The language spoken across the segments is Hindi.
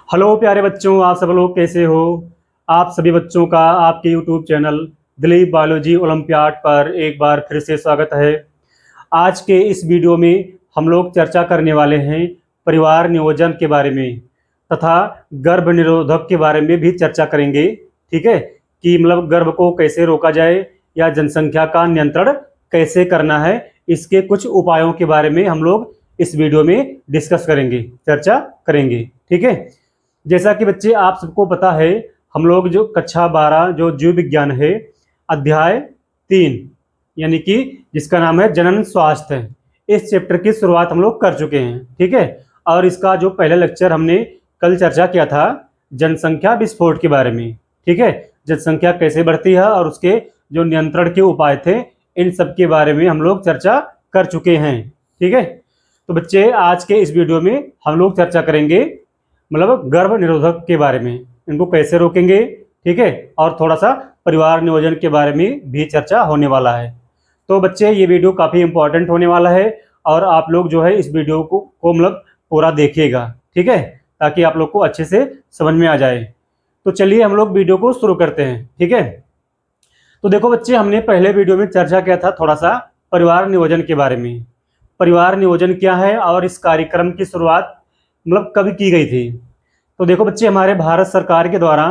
हेलो प्यारे बच्चों, आप सब लोग कैसे हो। आप सभी बच्चों का आपके YouTube channel Dilip biology olympiad पर एक बार फिर से स्वागत है। आज के इस वीडियो में हम लोग चर्चा करने वाले हैं परिवार नियोजन के बारे में तथा गर्भ निरोधक के बारे में भी चर्चा करेंगे। ठीक है, कि मतलब गर्भ को कैसे रोका जाए या जनसंख्या का नियंत्रण कैसे करना है, इसके कुछ उपायों के बारे में हम लोग इस वीडियो में डिस्कस करेंगे, चर्चा करेंगे। ठीक है, जैसा कि बच्चे आप सबको पता है, हम लोग जो कक्षा 12 जो जीव विज्ञान है, अध्याय 3 यानी कि जिसका नाम है जनन स्वास्थ्य, इस चैप्टर की शुरुआत हम लोग कर चुके हैं। ठीक है, और इसका जो पहला लेक्चर हमने कल चर्चा किया था जनसंख्या विस्फोट के बारे में। ठीक है, जनसंख्या कैसे बढ़ती है और उसके जो नियंत्रण के उपाय थे, इन सब के बारे में हम लोग चर्चा कर चुके हैं। ठीक है, तो बच्चे आज के इस वीडियो में हम लोग चर्चा करेंगे मतलब गर्भ निरोधक के बारे में, इनको कैसे रोकेंगे। ठीक है, और थोड़ा सा परिवार नियोजन के बारे में भी चर्चा होने वाला है। तो बच्चे ये वीडियो काफ़ी इंपॉर्टेंट होने वाला है और आप लोग जो है इस वीडियो को मतलब पूरा देखिएगा। ठीक है, ताकि आप लोग को अच्छे से समझ में आ जाए। तो चलिए हम लोग वीडियो को शुरू करते हैं। ठीक है, तो देखो बच्चे, हमने पहले वीडियो में चर्चा किया था थोड़ा सा परिवार नियोजन के बारे में। परिवार नियोजन क्या है और इस कार्यक्रम की शुरुआत मतलब कब की गई थी। तो देखो बच्चे, हमारे भारत सरकार के द्वारा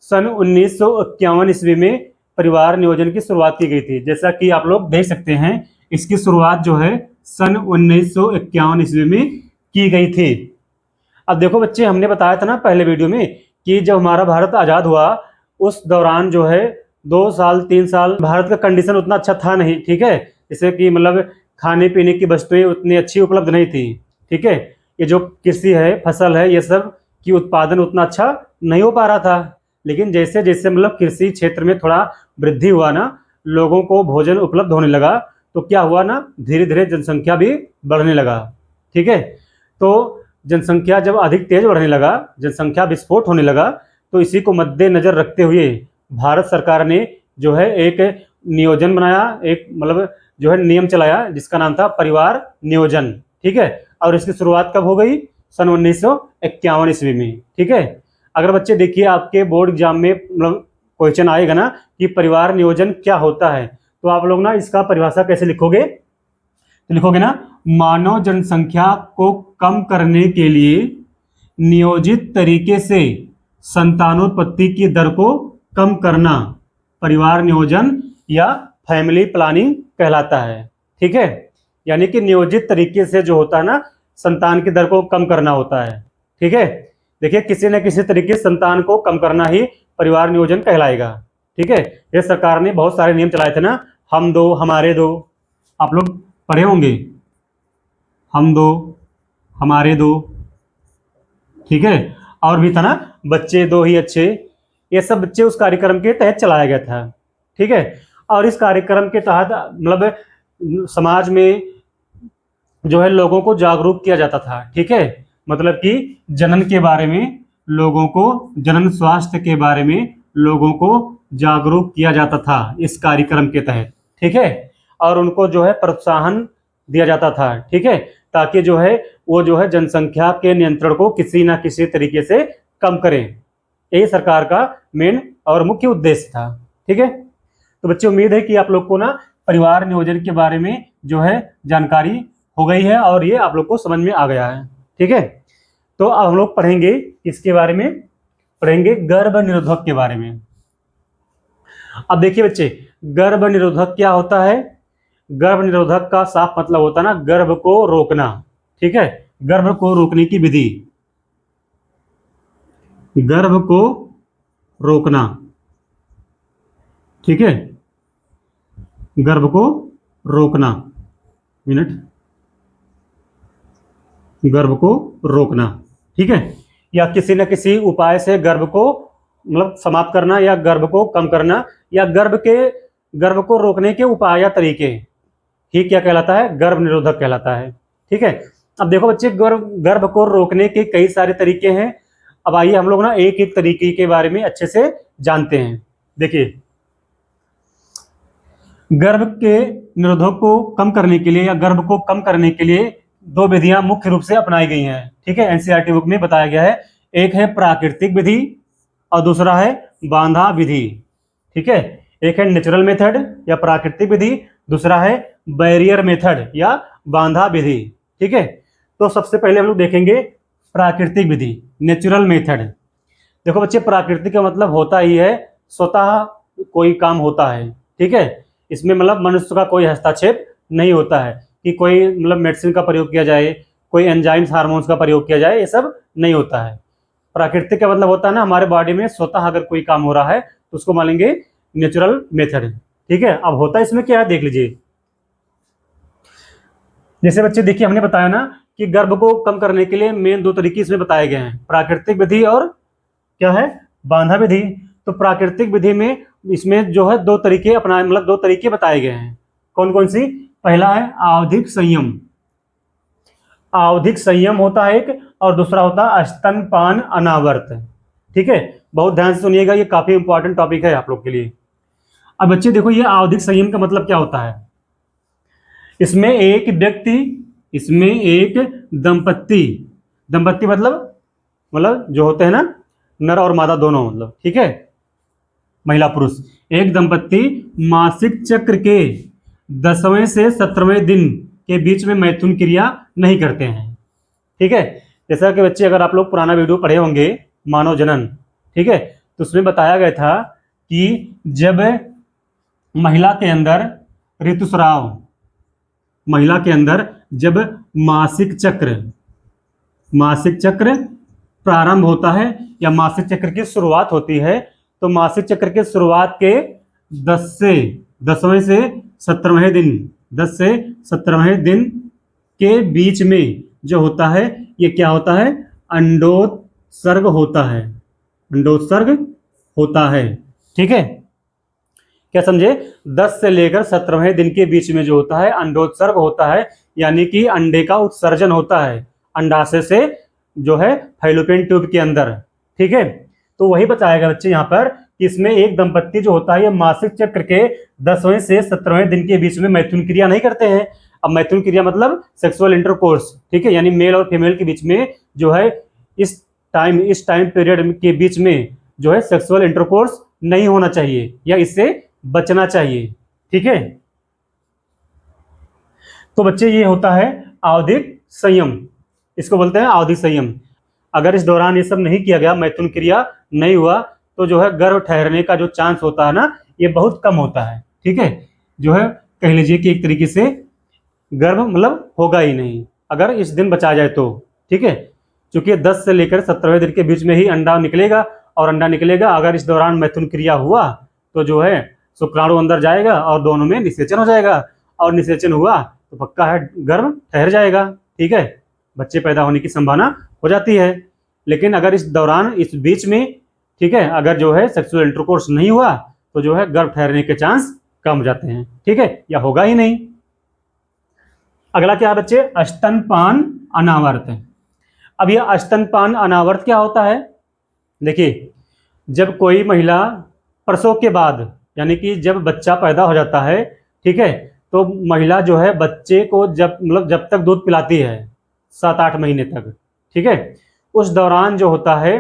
सन 1951 ईस्वी में परिवार नियोजन की शुरुआत की गई थी। जैसा कि आप लोग देख सकते हैं, इसकी शुरुआत जो है सन 1951 ईस्वी में की गई थी। अब देखो बच्चे, हमने बताया था ना पहले वीडियो में कि जब हमारा भारत आज़ाद हुआ उस दौरान जो है 2 साल 3 साल भारत का कंडीशन उतना अच्छा था नहीं। ठीक है, जैसे कि मतलब खाने पीने की वस्तुएं उतनी अच्छी उपलब्ध नहीं थी। ठीक है, ये जो कृषि है, फसल है, ये सब की उत्पादन उतना अच्छा नहीं हो पा रहा था। लेकिन जैसे जैसे मतलब कृषि क्षेत्र में थोड़ा वृद्धि हुआ ना, लोगों को भोजन उपलब्ध होने लगा, तो क्या हुआ ना, धीरे धीरे जनसंख्या भी बढ़ने लगा। ठीक है, तो जनसंख्या जब अधिक तेज बढ़ने लगा, जनसंख्या विस्फोट होने लगा, तो इसी को मद्देनजर रखते हुए भारत सरकार ने जो है एक नियोजन बनाया, एक मतलब जो है नियम चलाया जिसका नाम था परिवार नियोजन। ठीक है, और इसकी शुरुआत कब हो गई? सन 1951 ईस्वी में। ठीक है, अगर बच्चे देखिए आपके बोर्ड एग्जाम में मतलब क्वेश्चन आएगा ना कि परिवार नियोजन क्या होता है, तो आप लोग ना इसका परिभाषा कैसे लिखोगे? तो लिखोगे ना, मानव जनसंख्या को कम करने के लिए नियोजित तरीके से संतानोत्पत्ति की दर को कम करना परिवार नियोजन या फैमिली प्लानिंग कहलाता है। ठीक है, यानी कि नियोजित तरीके से जो होता है ना, संतान की दर को कम करना होता है। ठीक है, देखिए किसी न किसी तरीके से संतान को कम करना ही परिवार नियोजन कहलाएगा। ठीक है, ये सरकार ने बहुत सारे नियम चलाए थे ना, हम दो हमारे दो, आप लोग पढ़े होंगे, हम दो हमारे दो। ठीक है, और भी था ना, बच्चे दो ही अच्छे, ये सब बच्चे उस कार्यक्रम के तहत चलाया गया था। ठीक है, और इस कार्यक्रम के तहत मतलब समाज में जो है लोगों को जागरूक किया जाता था। ठीक है, मतलब कि जनन के बारे में लोगों को, जनन स्वास्थ्य के बारे में लोगों को जागरूक किया जाता था इस कार्यक्रम के तहत। ठीक है, और उनको जो है प्रोत्साहन दिया जाता था। ठीक है, ताकि जो है वो जो है जनसंख्या के नियंत्रण को किसी ना किसी तरीके से कम करें। यही सरकार का मेन और मुख्य उद्देश्य था। ठीक है, तो बच्चे उम्मीद है कि आप लोग को ना परिवार नियोजन के बारे में जो है जानकारी हो गई है और ये आप लोग को समझ में आ गया है। ठीक है, तो अब हम लोग पढ़ेंगे किसके बारे में? पढ़ेंगे गर्भ निरोधक के बारे में। अब देखिए बच्चे, गर्भ निरोधक क्या होता है? गर्भ निरोधक का साफ मतलब होता है ना, गर्भ को रोकना। ठीक है, गर्भ को रोकने की विधि, गर्भ को रोकना। ठीक है, गर्भ को रोकना, मिनट, गर्भ को रोकना। ठीक है, या किसी न किसी उपाय से गर्भ को मतलब समाप्त करना या गर्भ को कम करना, या गर्भ को रोकने के उपाय या तरीके ही क्या कहलाता है? गर्भ निरोधक कहलाता है। ठीक है, अब देखो बच्चे, गर्भ को रोकने के कई सारे तरीके हैं। अब आइए हम लोग ना एक एक तरीके के बारे में अच्छे से जानते हैं। देखिए, गर्भ के निरोधक को कम करने के लिए या गर्भ को कम करने के लिए दो विधियां मुख्य रूप से अपनाई गई हैं। ठीक है, एनसीईआरटी बुक में बताया गया है। एक है प्राकृतिक विधि और दूसरा है बांधा विधि। ठीक है, एक है नेचुरल मेथड या प्राकृतिक विधि, दूसरा है बैरियर मेथड या बांधा विधि। ठीक है, तो सबसे पहले हम लोग देखेंगे प्राकृतिक विधि, नेचुरल मेथड। देखो बच्चे, प्राकृतिक का मतलब होता ही है स्वतः कोई काम होता है। ठीक है, इसमें मतलब मनुष्य का कोई हस्तक्षेप नहीं होता है कि कोई मतलब मेडिसिन का प्रयोग किया जाए, कोई एंजाइम्स हार्मोन्स का प्रयोग किया जाए, ये सब नहीं होता है। प्राकृतिक का मतलब होता है ना, हमारे बॉडी में स्वतः अगर कोई काम हो रहा है तो उसको मानेंगे नेचुरल मेथड। ठीक है, अब होता है इसमें क्या है देख लीजिए। जैसे बच्चे देखिए, हमने बताया ना कि गर्भ को कम करने के लिए मेन दो तरीके इसमें बताए गए हैं, प्राकृतिक विधि और क्या है, बांधा विधि। तो प्राकृतिक विधि में इसमें जो है दो तरीके अपना मतलब दो तरीके बताए गए हैं। कौन कौन सी? पहला है आवधिक संयम। आवधिक संयम होता है एक, और दूसरा होता है स्तनपान अनावर्त। ठीक है, बहुत ध्यान से सुनिएगा, ये काफी इंपॉर्टेंट टॉपिक है आप लोग के लिए। अब बच्चे देखो, ये आवधिक संयम का मतलब क्या होता है। इसमें एक व्यक्ति, इसमें एक दंपत्ति, दंपत्ति मतलब जो होते हैं ना, नर और मादा दोनों, मतलब ठीक है, महिला पुरुष, एक दंपत्ति मासिक चक्र के 10वें से 17वें दिन के बीच में मैथुन क्रिया नहीं करते हैं। ठीक है, जैसा कि बच्चे अगर आप लोग पुराना वीडियो पढ़े होंगे मानव जनन, ठीक है, तो उसमें बताया गया था कि जब महिला के अंदर ऋतुस्राव, महिला के अंदर जब मासिक चक्र प्रारंभ होता है या मासिक चक्र की शुरुआत होती है, तो मासिक चक्र के शुरुआत के 10वें से 17वें दिन, 10 से 17वें दिन के बीच में जो होता है, ये क्या होता है, अंडोत्सर्ग होता है, अंडोत्सर्ग होता है। ठीक है, क्या समझे? 10 से लेकर 17वें दिन के बीच में जो होता है अंडोत्सर्ग होता है, यानी कि अंडे का उत्सर्जन होता है अंडाशय से जो है फैलोपियन ट्यूब के अंदर। ठीक है, तो वही बताया गया बच्चे यहाँ पर कि इसमें एक दंपत्ति जो होता है ये मासिक चक्र के 10वें से 17वें दिन के बीच में मैथुन क्रिया नहीं करते हैं। अब मैथुन क्रिया मतलब सेक्सुअल इंटरकोर्स। ठीक है, यानी मेल और फीमेल के बीच में जो है इस टाइम पीरियड के बीच में जो है सेक्सुअल इंटरकोर्स नहीं होना चाहिए या इससे बचना चाहिए। ठीक है, तो बच्चे ये होता है आवधिक संयम, इसको बोलते हैं आवधिक संयम। अगर इस दौरान ये सब नहीं किया गया, मैथुन क्रिया नहीं हुआ, तो जो है गर्भ ठहरने का जो चांस होता है ना, ये बहुत कम होता है। ठीक है, जो है कह लीजिए कि एक तरीके से गर्भ मतलब होगा ही नहीं अगर इस दिन बचा जाए तो। ठीक है, क्योंकि 10 से लेकर 17वें दिन के बीच में ही अंडा निकलेगा, और अंडा निकलेगा अगर इस दौरान मैथुन क्रिया हुआ तो जो है शुक्राणु अंदर जाएगा और दोनों में निषेचन हो जाएगा, और निषेचन हुआ तो पक्का है गर्भ ठहर जाएगा। ठीक है, बच्चे पैदा होने की संभावना हो जाती है। लेकिन अगर इस दौरान इस बीच में, ठीक है, अगर जो है सेक्सुअल इंटरकोर्स नहीं हुआ तो जो है गर्भ ठहरने के चांस कम हो जाते हैं। ठीक है, या होगा ही नहीं। अगला क्या है बच्चे? स्तनपान अनावर्त। अब यह स्तनपान अनावर्त क्या होता है? देखिए, जब कोई महिला प्रसव के बाद, यानी कि जब बच्चा पैदा हो जाता है, ठीक है, तो महिला जो है बच्चे को जब तक दूध पिलाती है 7-8 महीने तक, ठीक है, उस दौरान जो होता है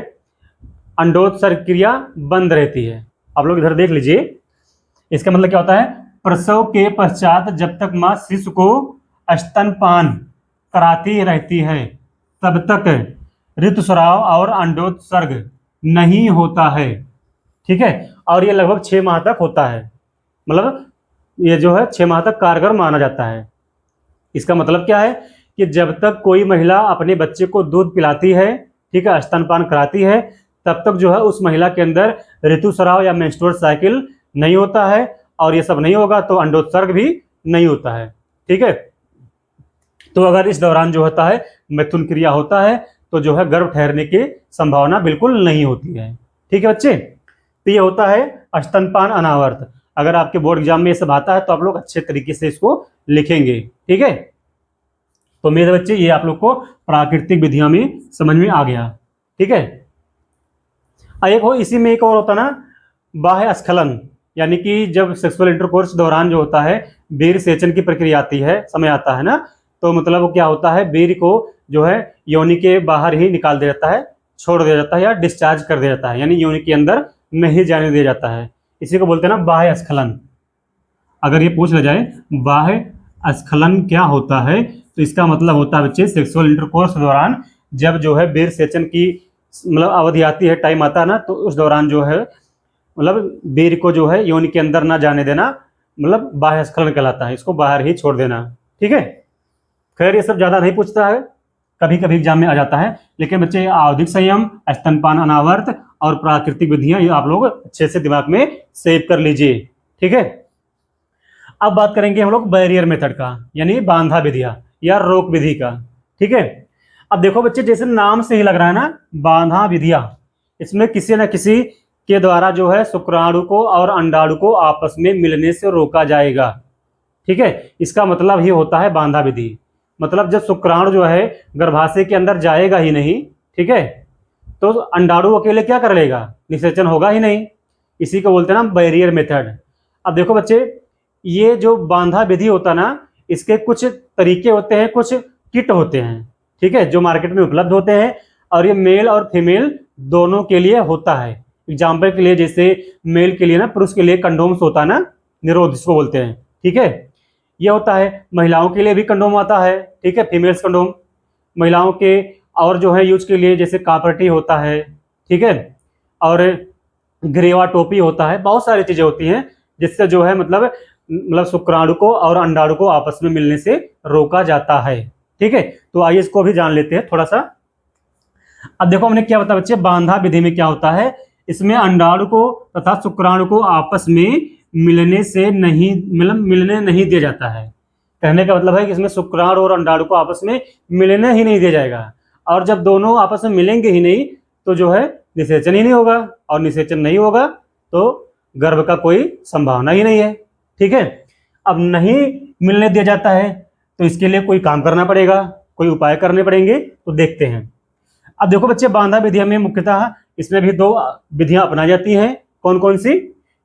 अंडोत्सर्ग क्रिया बंद रहती है। आप लोग इधर देख लीजिए, इसका मतलब क्या होता है? प्रसव के पश्चात जब तक मां शिशु को स्तनपान कराती रहती है तब तक ऋतुस्राव और अंडोत्सर्ग नहीं होता है। ठीक है, और ये लगभग 6 माह तक होता है, मतलब ये जो है 6 माह तक कारगर माना जाता है। इसका मतलब क्या है कि जब तक कोई महिला अपने बच्चे को दूध पिलाती है, ठीक है, स्तनपान कराती है, तब तक जो है उस महिला के अंदर ऋतुस्राव या मेंस्ट्रुअल साइकिल नहीं होता है, और ये सब नहीं होगा तो अंडोत्सर्ग भी नहीं होता है। ठीक है, तो अगर इस दौरान जो होता है मैथुन क्रिया होता है तो जो है गर्भ ठहरने की संभावना बिल्कुल नहीं होती है। ठीक है बच्चे, तो ये होता है स्तनपान अनावर्त। अगर आपके बोर्ड एग्जाम में ये सब आता है तो आप लोग अच्छे तरीके से इसको लिखेंगे। ठीक है, तो मेरे बच्चे ये आप लोग को प्राकृतिक विधियों में समझ में आ गया। ठीक है, एक हो इसी में एक और होता ना बाह्य स्खलन, यानी कि जब सेक्सुअल इंटरकोर्स दौरान जो होता है वीर्य सेचन की प्रक्रिया आती है, समय आता है ना, तो मतलब क्या होता है वीर्य को जो है योनि के बाहर ही निकाल दिया जाता है, छोड़ दिया जाता है या डिस्चार्ज कर दिया जाता है, यानी योनि के अंदर नहीं जाने दिया जाता है। इसी को बोलते हैं ना बाह्य स्खलन। अगर ये पूछ लिया जाए बाह्य स्खलन क्या होता है, तो इसका मतलब होता है बच्चे सेक्सुअल इंटरकोर्स के दौरान जब जो है वीर सेचन की मतलब अवधि आती है, टाइम आता है ना, तो उस दौरान जो है मतलब वीर को जो है योनि के अंदर ना जाने देना, मतलब बाह्य स्खलन कहलाता है, इसको बाहर ही छोड़ देना। ठीक है, खैर ये सब ज्यादा नहीं पूछता है, कभी कभी एग्जाम में आ जाता है, लेकिन बच्चे आवधिक संयम, स्तनपान अनावर्त और प्राकृतिक विधियां ये आप लोग अच्छे से दिमाग में सेव कर लीजिए। ठीक है, अब बात करेंगे हम लोग बैरियर मेथड का, यानी बांधा विधियां या रोक विधि का। ठीक है, अब देखो बच्चे जैसे नाम से ही लग रहा है ना, बांधा विधियां, इसमें किसी न किसी के द्वारा जो है शुक्राणु को और अंडाणु को आपस में मिलने से रोका जाएगा। ठीक है, इसका मतलब ही होता है बांधा विधि। मतलब जब शुक्राणु जो है गर्भाशय के अंदर जाएगा ही नहीं, ठीक है, तो अंडाणु अकेले क्या कर लेगा, निषेचन होगा ही नहीं। इसी को बोलते हैं ना बैरियर मेथड। अब देखो बच्चे, ये जो बांधा विधि होता है ना, इसके कुछ तरीके होते हैं, कुछ किट होते हैं, ठीक है, जो मार्केट में उपलब्ध होते हैं, और ये मेल और फीमेल दोनों के लिए होता है। एग्जाम्पल के लिए जैसे मेल के लिए ना, पुरुष के लिए कंडोम्स होता है ना, निरोध इसको बोलते हैं। ठीक है, ये होता है। महिलाओं के लिए भी कंडोम आता है, ठीक है, फीमेल्स कंडोम महिलाओं के, और जो है यूज के लिए जैसे कापरटी होता है, ठीक है, और ग्रेवा टोपी होता है, बहुत सारी चीजें होती हैं जिससे जो है मतलब शुक्राणु को और अंडाणु को आपस में मिलने से रोका जाता है। ठीक है, तो आइए इसको भी जान लेते हैं थोड़ा सा। अब देखो हमने क्या बताया बच्चे, बांधा विधि में क्या होता है, इसमें अंडाणु को तथा शुक्राणु को आपस में मिलने से नहीं मिलने नहीं दिया जाता है। कहने का मतलब है कि इसमें शुक्राणु और अंडाणु को आपस में मिलने ही नहीं दिया जाएगा, और जब दोनों आपस में मिलेंगे ही नहीं तो जो है निषेचन ही नहीं होगा, और निषेचन नहीं होगा तो गर्भ का कोई संभावना ही नहीं है। ठीक है, अब नहीं मिलने दिया जाता है तो इसके लिए कोई काम करना पड़ेगा, कोई उपाय करने पड़ेंगे, तो देखते हैं। अब देखो बच्चे, बांधा विधियां में मुख्यतः इसमें भी दो विधियां अपनाई जाती हैं। कौन कौन सी?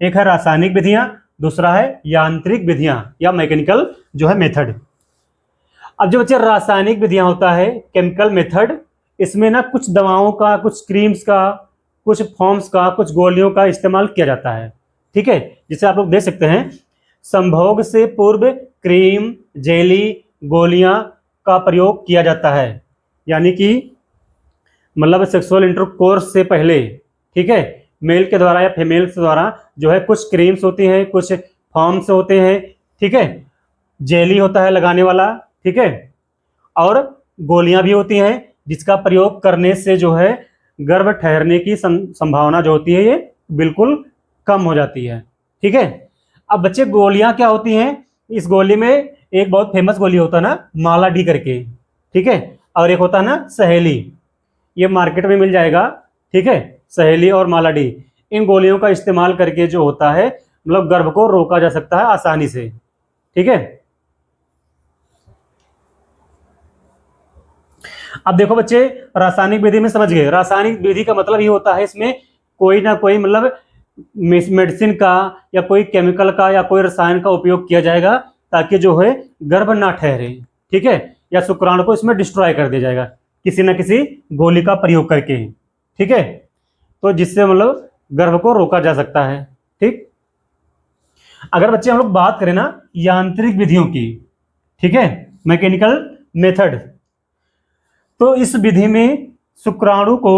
एक है रासायनिक विधियां, दूसरा है यांत्रिक विधियां या मैकेनिकल जो है मेथड। अब जो बच्चे रासायनिक विधियां होता है, केमिकल मेथड, इसमें ना कुछ दवाओं का, कुछ क्रीम्स का, कुछ फॉर्म्स का, कुछ गोलियों का इस्तेमाल किया जाता है। ठीक है, जिसे आप लोग देख सकते हैं, संभोग से पूर्व क्रीम, जेली, गोलियां का प्रयोग किया जाता है, यानी कि मतलब सेक्सुअल इंटरकोर्स से पहले, ठीक है, मेल के द्वारा या फीमेल के द्वारा जो है कुछ क्रीम्स होती हैं, कुछ फॉर्म्स होते हैं, ठीक है, जेली होता है लगाने वाला, ठीक है, और गोलियां भी होती हैं जिसका प्रयोग करने से जो है गर्भ ठहरने की संभावना जो होती है ये बिल्कुल कम हो जाती है। ठीक है, अब बच्चे गोलियां क्या होती हैं, इस गोली में एक बहुत फेमस गोली होता है ना, माला डी करके, ठीक है, और एक होता है ना सहेली, ये मार्केट में मिल जाएगा। ठीक है, सहेली और माला डी, इन गोलियों का इस्तेमाल करके जो होता है मतलब गर्भ को रोका जा सकता है आसानी से। ठीक है, अब देखो बच्चे, रासायनिक विधि में समझ गए। रासायनिक विधि का मतलब ये होता है इसमें कोई ना कोई मतलब मेडिसिन का या कोई केमिकल का या कोई रसायन का उपयोग किया जाएगा ताकि जो है गर्भ ना ठहरे। ठीक है, या शुक्राणु को इसमें डिस्ट्रॉय कर दिया जाएगा किसी न किसी गोली का प्रयोग करके। ठीक है, तो जिससे मतलब गर्भ को रोका जा सकता है। ठीक, अगर बच्चे हम लोग बात करें ना यांत्रिक विधियों की, ठीक है, मैकेनिकल मेथड, तो इस विधि में शुक्राणु को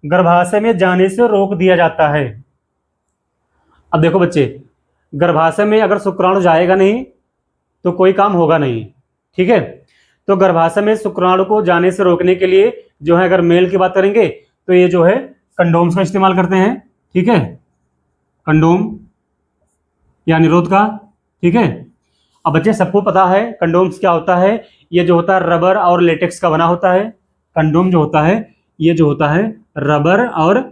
गर्भाशय में जाने से रोक दिया जाता है। अब देखो बच्चे, गर्भाशय में अगर शुक्राणु जाएगा नहीं तो कोई काम होगा नहीं। ठीक है, तो गर्भाशय में शुक्राणु को जाने से रोकने के लिए जो है, अगर मेल की बात करेंगे तो ये जो है कंडोम्स का इस्तेमाल करते हैं। ठीक है, कंडोम या निरोध का। ठीक है, अब बच्चे सबको पता है कंडोम्स क्या होता है, ये जो होता है रबर और लेटेक्स का बना होता है। कंडोम जो होता है ये जो होता है रबर और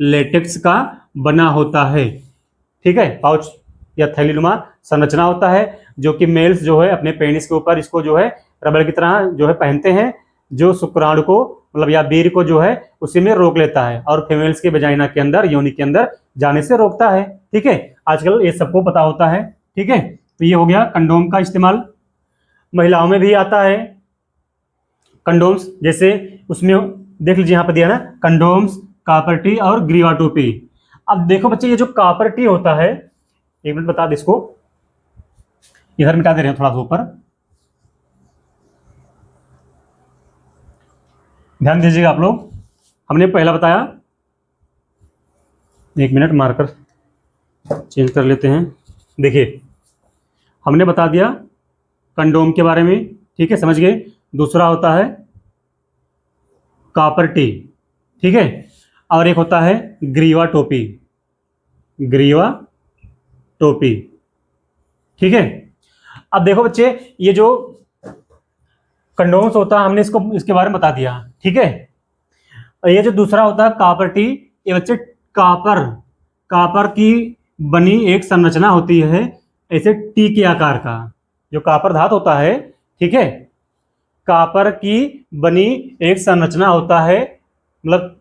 लेटेक्स का बना होता है। ठीक है, पाउच या थैलीनुमा संरचना होता है जो कि मेल्स जो है अपने पेनिस के ऊपर इसको जो है रबर की तरह जो है पहनते हैं, जो शुक्राणु को मतलब या वीर्य को जो है उसी में रोक लेता है और फीमेल्स के वेजाइना के अंदर, योनि के अंदर जाने से रोकता है। ठीक है, आजकल ये सबको पता होता है। ठीक है, तो ये हो गया कंडोम का इस्तेमाल। महिलाओं में भी आता है, कंडोम्स, जैसे उसमें देख लीजिए यहाँ पे दिया ना कंडोम्स, कॉपर टी और ग्रीवा टोपी। अब देखो बच्चे ये जो कॉपर टी होता है, एक मिनट बता दे इसको, इधर मिटा दे रहे हैं थोड़ा सा ऊपर, ध्यान दीजिएगा आप लोग। हमने पहला बताया, एक मिनट मार्कर चेंज कर लेते हैं। देखिए हमने बता दिया कंडोम के बारे में, ठीक है, समझ गए। दूसरा होता है कॉपर टी, ठीक है, और एक होता है ग्रीवा टोपी, ग्रीवा टोपी, ठीक है। अब देखो बच्चे ये जो कंडोम्स होता है हमने इसके बारे में बता दिया, ठीक है। और ये जो दूसरा होता है कॉपर टी, ये बच्चे कॉपर की बनी एक संरचना होती है ऐसे टी के आकार का, जो कॉपर धातु होता है, ठीक है, कॉपर की बनी एक संरचना होता है, मतलब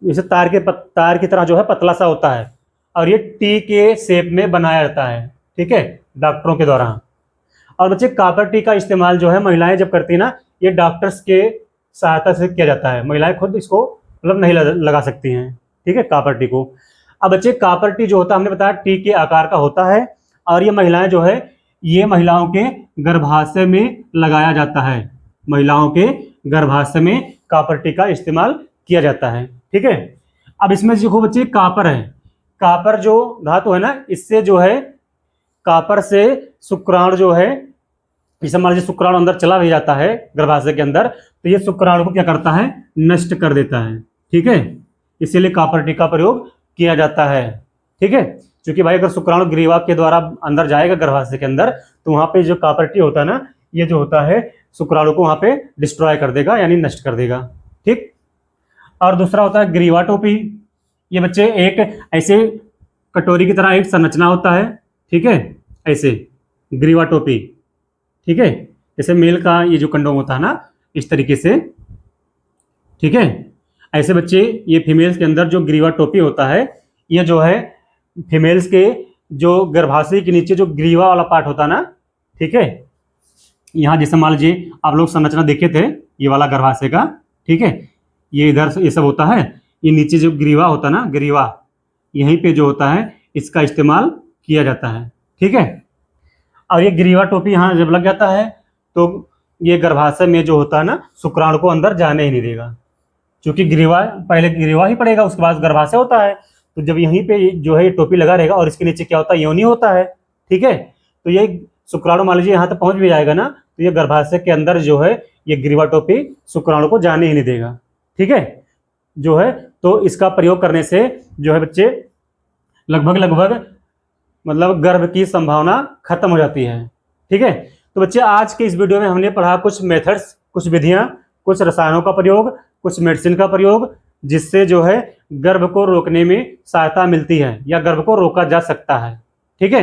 जैसे तार की तरह जो है पतला सा होता है, और ये टी के शेप में बनाया जाता है, ठीक है, डॉक्टरों के द्वारा। और बच्चे कॉपर टी का इस्तेमाल जो है महिलाएं जब करती है ना, ये डॉक्टर्स के सहायता से किया जाता है, महिलाएं खुद इसको मतलब नहीं लगा सकती हैं, ठीक है, कॉपर टी को। अब बच्चे कॉपर टी जो होता है हमने बताया टी के आकार का होता है, और ये महिलाएं जो है ये महिलाओं के गर्भाशय में लगाया जाता है, महिलाओं के गर्भाशय में कॉपर टी का इस्तेमाल किया जाता है, ठीक है। अब इसमें देखो बच्चे कॉपर है, कॉपर जो धातु है ना, इससे जो है कॉपर से शुक्राणु जो है, जैसे मान लीजिए शुक्राणु अंदर चला भी जाता है गर्भाशय के अंदर, तो ये शुक्राणु को क्या करता है, नष्ट कर देता है, ठीक है। इसीलिए कॉपर टी का प्रयोग किया जाता है, ठीक है। क्योंकि भाई अगर शुक्राणु ग्रीवा के द्वारा अंदर जाएगा गर्भाशय के अंदर, तो वहां पे जो कॉपर टी होता है ना, ये जो होता है शुक्राणु को वहां पे डिस्ट्रॉय कर देगा, यानी नष्ट कर देगा, ठीक। और दूसरा होता है ग्रीवा टोपी। ये बच्चे एक ऐसे कटोरी की तरह एक संरचना होता है, ठीक है, ऐसे ग्रीवा टोपी, ठीक है, जैसे मेल का ये जो कंडोम होता है ना, इस तरीके से, ठीक है। ऐसे बच्चे ये फीमेल्स के अंदर जो ग्रीवा टोपी होता है, ये जो है फीमेल्स के जो गर्भाशय के नीचे जो ग्रीवा वाला पार्ट होता है ना, ठीक है, यहाँ जैसे मान लीजिए आप लोग संरचना देखे थे ये वाला गर्भाशय का, ठीक है, ये इधर ये सब होता है, ये नीचे जो ग्रीवा होता है ना, ग्रीवा यहीं पे जो होता है इसका इस्तेमाल किया जाता है, ठीक है। और ये ग्रीवा टोपी यहाँ जब लग जाता है तो ये गर्भाशय में जो होता है ना, शुक्राणु को अंदर जाने ही नहीं देगा, क्योंकि ग्रीवा पहले ग्रीवा ही पड़ेगा, उसके बाद गर्भाशय होता है। तो जब यहीं पे जो है ये टोपी लगा रहेगा, और इसके नीचे क्या होता है, योनि होता है, ठीक है। तो ये शुक्राणु मान लीजिए यहाँ तक पहुंच भी जाएगा ना, तो ये गर्भाशय के अंदर जो है ये ग्रीवा टोपी शुक्राणु को जाने ही नहीं देगा, ठीक है, जो है। तो इसका प्रयोग करने से जो है बच्चे लगभग मतलब गर्भ की संभावना खत्म हो जाती है, ठीक है। तो बच्चे आज के इस वीडियो में हमने पढ़ा कुछ मेथड्स, कुछ विधियां, कुछ रसायनों का प्रयोग, कुछ मेडिसिन का प्रयोग, जिससे जो है गर्भ को रोकने में सहायता मिलती है या गर्भ को रोका जा सकता है, ठीक है।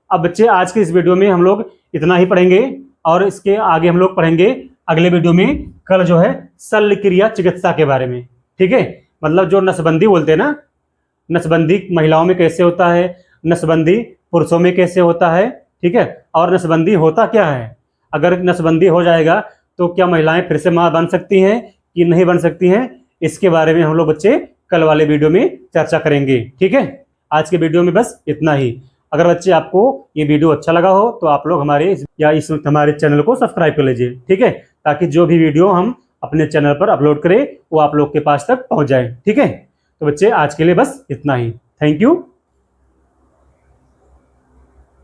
अब बच्चे आज के इस वीडियो में हम लोग इतना ही पढ़ेंगे, और इसके आगे हम लोग पढ़ेंगे अगले वीडियो में कल जो है शल्य क्रिया चिकित्सा के बारे में, ठीक है। मतलब जो नसबंदी बोलते हैं ना, नसबंदी महिलाओं में कैसे होता है, नसबंदी पुरुषों में कैसे होता है, ठीक है, और नसबंदी होता क्या है, अगर नसबंदी हो जाएगा तो क्या महिलाएं फिर से मां बन सकती हैं कि नहीं बन सकती हैं, इसके बारे में हम लोग बच्चे कल वाले वीडियो में चर्चा करेंगे, ठीक है। आज के वीडियो में बस इतना ही। अगर बच्चे आपको ये वीडियो अच्छा लगा हो तो आप लोग हमारे चैनल को सब्सक्राइब कर लीजिए, ठीक है, ताकि जो भी वीडियो हम अपने चैनल पर अपलोड करें वो आप लोग के पास तक पहुंच जाए, ठीक है। तो बच्चे आज के लिए बस इतना ही। Thank you.